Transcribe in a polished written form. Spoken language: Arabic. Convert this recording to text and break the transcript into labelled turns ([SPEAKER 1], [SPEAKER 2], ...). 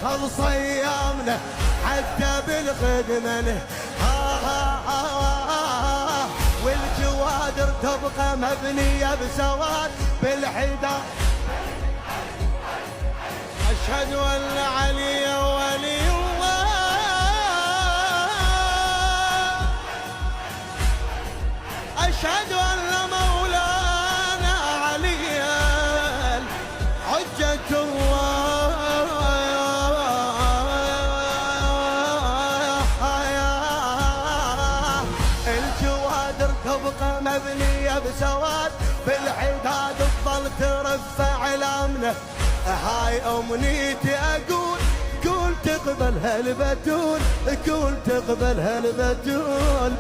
[SPEAKER 1] خلص ايامنا حتى بالخدمة والجوادر تبقى مبنية بسواد بالحداد. أشهد أن علي ولي الله، أشهد أن مولانا عليا حجة الله. الجوادر تبقى مبنية بسواد بالحداد تظل ترفع الأمنة. هاي أمنيتي أقول قول تقبل هالبتول، قول تقبل هالبتول.